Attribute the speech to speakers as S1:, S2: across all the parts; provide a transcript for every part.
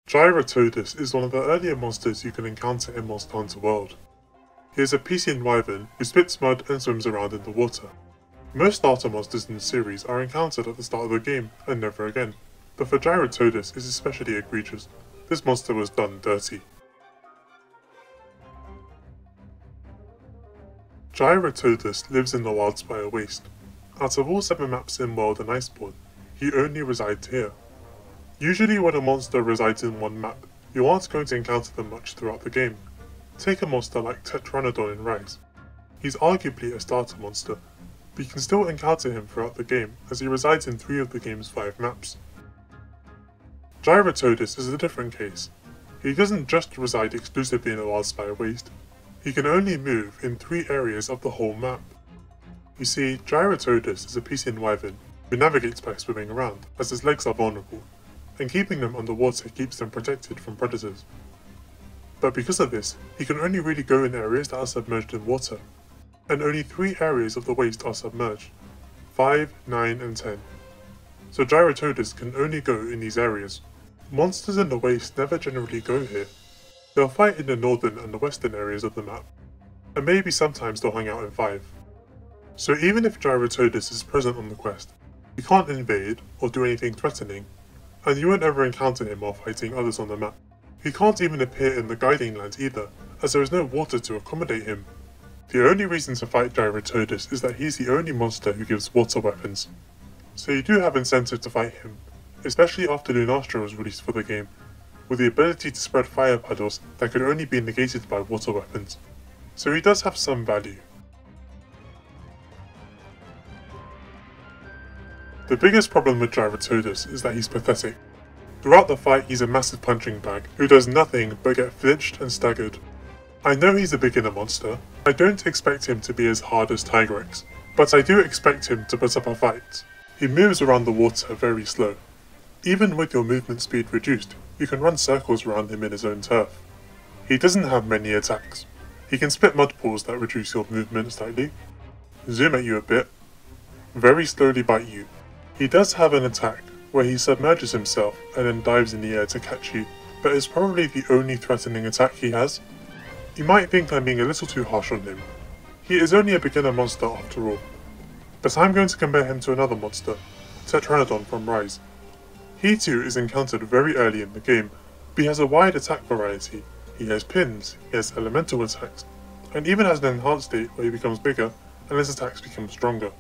S1: Jyuratodus is one of the earlier monsters you can encounter in Monster Hunter World. He is a PC wyvern who spits mud and swims around in the water. Most starter monsters in the series are encountered at the start of the game and never again, but for Jyuratodus is especially egregious. This monster was done dirty. Jyuratodus lives in the Wildspire Waste. Out of all 7 maps in World and Iceborne, he only resides here. Usually when a monster resides in one map, you aren't going to encounter them much throughout the game. Take a monster like Tetranodon in Rise. He's arguably a starter monster, but you can still encounter him throughout the game as he resides in 3 of the game's 5 maps. Jyuratodus is a different case. He doesn't just reside exclusively in the Wildspire Waste, he can only move in 3 areas of the whole map. You see, Jyuratodus is a Piscian wyvern who navigates by swimming around, as his legs are vulnerable, and keeping them underwater keeps them protected from predators. But because of this, he can only really go in areas that are submerged in water, and only 3 areas of the waste are submerged, 5, 9 and 10. So Jyuratodus can only go in these areas. Monsters in the waste never generally go here. They'll fight in the northern and the western areas of the map, and maybe sometimes they'll hang out in 5. So even if Jyuratodus is present on the quest, he can't invade or do anything threatening, and you won't ever encounter him while fighting others on the map. He can't even appear in the guiding lands either, as there is no water to accommodate him. The only reason to fight Jyuratodus is that he's the only monster who gives water weapons. So you do have incentive to fight him, especially after Lunastra was released for the game, with the ability to spread fire puddles that could only be negated by water weapons. So he does have some value. The biggest problem with Jyuratodus is that he's pathetic. Throughout the fight he's a massive punching bag who does nothing but get flinched and staggered. I know he's a beginner monster, I don't expect him to be as hard as Tigrex, but I do expect him to put up a fight. He moves around the water very slow. Even with your movement speed reduced, you can run circles around him in his own turf. He doesn't have many attacks. He can spit mud balls that reduce your movement slightly, zoom at you a bit, very slowly bite you. He does have an attack where he submerges himself and then dives in the air to catch you, but it's probably the only threatening attack he has. You might think I'm being a little too harsh on him. He is only a beginner monster after all. But I'm going to compare him to another monster, Tetranodon from Rise. He too is encountered very early in the game, but he has a wide attack variety. He has pins, he has elemental attacks, and even has an enhanced state where he becomes bigger and his attacks become stronger.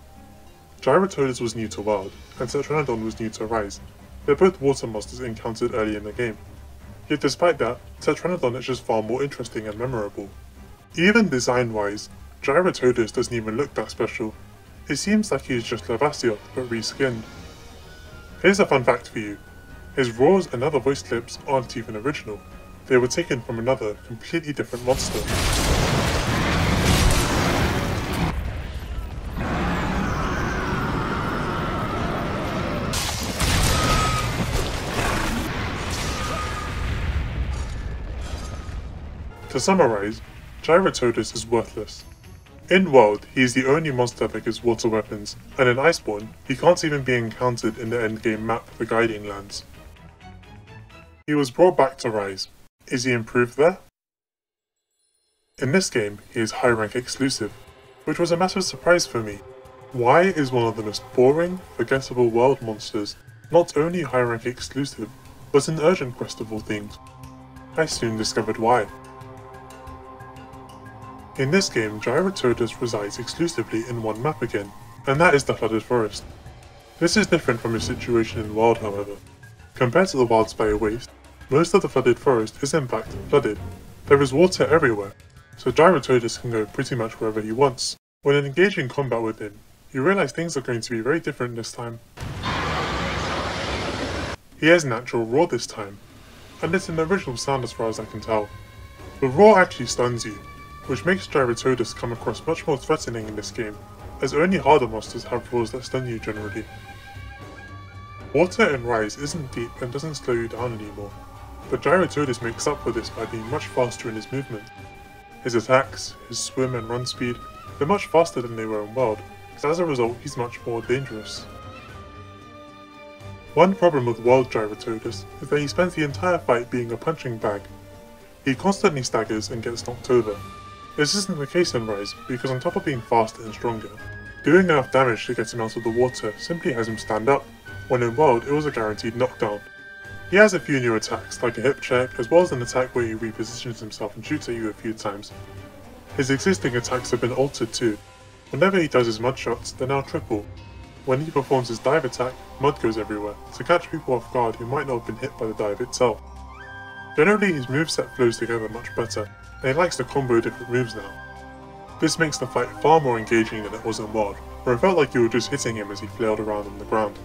S1: Jyuratodus was new to Wild, and Tetranodon was new to Rise. They're both water monsters encountered early in the game. Yet despite that, Tetranodon is just far more interesting and memorable. Even design-wise, Jyuratodus doesn't even look that special. It seems like he's just Lavasioth but reskinned. Here's a fun fact for you. His roars and other voice clips aren't even original. They were taken from another, completely different monster. To summarize, Jyuratodus is worthless. In World, he is the only monster that gives water weapons, and in Iceborne, he can't even be encountered in the endgame map, the Guiding Lands. He was brought back to Rise. Is he improved there? In this game, he is high rank exclusive, which was a massive surprise for me. Why is one of the most boring, forgettable world monsters not only high rank exclusive, but an urgent quest of all things? I soon discovered why. In this game, Jyuratodus resides exclusively in one map again, and that is the Flooded Forest. This is different from his situation in Wild, however. Compared to the Wildspire Waste, most of the Flooded Forest is in fact flooded. There is water everywhere, so Jyuratodus can go pretty much wherever he wants. When engaging combat with him, you realise things are going to be very different this time. He has natural roar this time, and it's an original sound as far as I can tell. The roar actually stuns you, which makes Jyuratodus come across much more threatening in this game, as only harder monsters have roars that stun you generally. Water in Rise isn't deep and doesn't slow you down anymore, but Jyuratodus makes up for this by being much faster in his movement. His attacks, his swim and run speed, they're much faster than they were in Wild, so as a result he's much more dangerous. One problem with World Jyuratodus is that he spends the entire fight being a punching bag. He constantly staggers and gets knocked over. This isn't the case in Rise, because on top of being faster and stronger, doing enough damage to get him out of the water simply has him stand up, when in World it was a guaranteed knockdown. He has a few new attacks, like a hip check, as well as an attack where he repositions himself and shoots at you a few times. His existing attacks have been altered too. Whenever he does his mud shots, they're now triple. When he performs his dive attack, mud goes everywhere, to catch people off guard who might not have been hit by the dive itself. Generally his moveset flows together much better, and he likes to combo different moves now. This makes the fight far more engaging than it was in World, where it felt like you were just hitting him as he flailed around on the ground.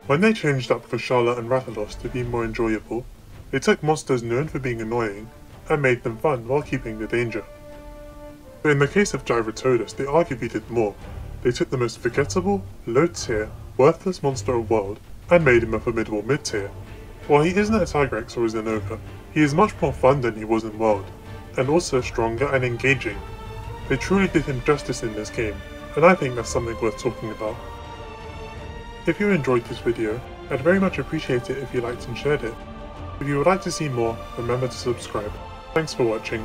S1: When they changed up Kushala and Rathalos to be more enjoyable, they took monsters known for being annoying and made them fun while keeping the danger. But in the case of Jyuratodus, they arguably did more. They took the most forgettable, low-tier, worthless monster of World and made him a formidable mid-tier. While he isn't a Tigrex or a Zenova, he is much more fun than he was in World, and also stronger and engaging. They truly did him justice in this game, and I think that's something worth talking about. If you enjoyed this video, I'd very much appreciate it if you liked and shared it. If you would like to see more, remember to subscribe. Thanks for watching.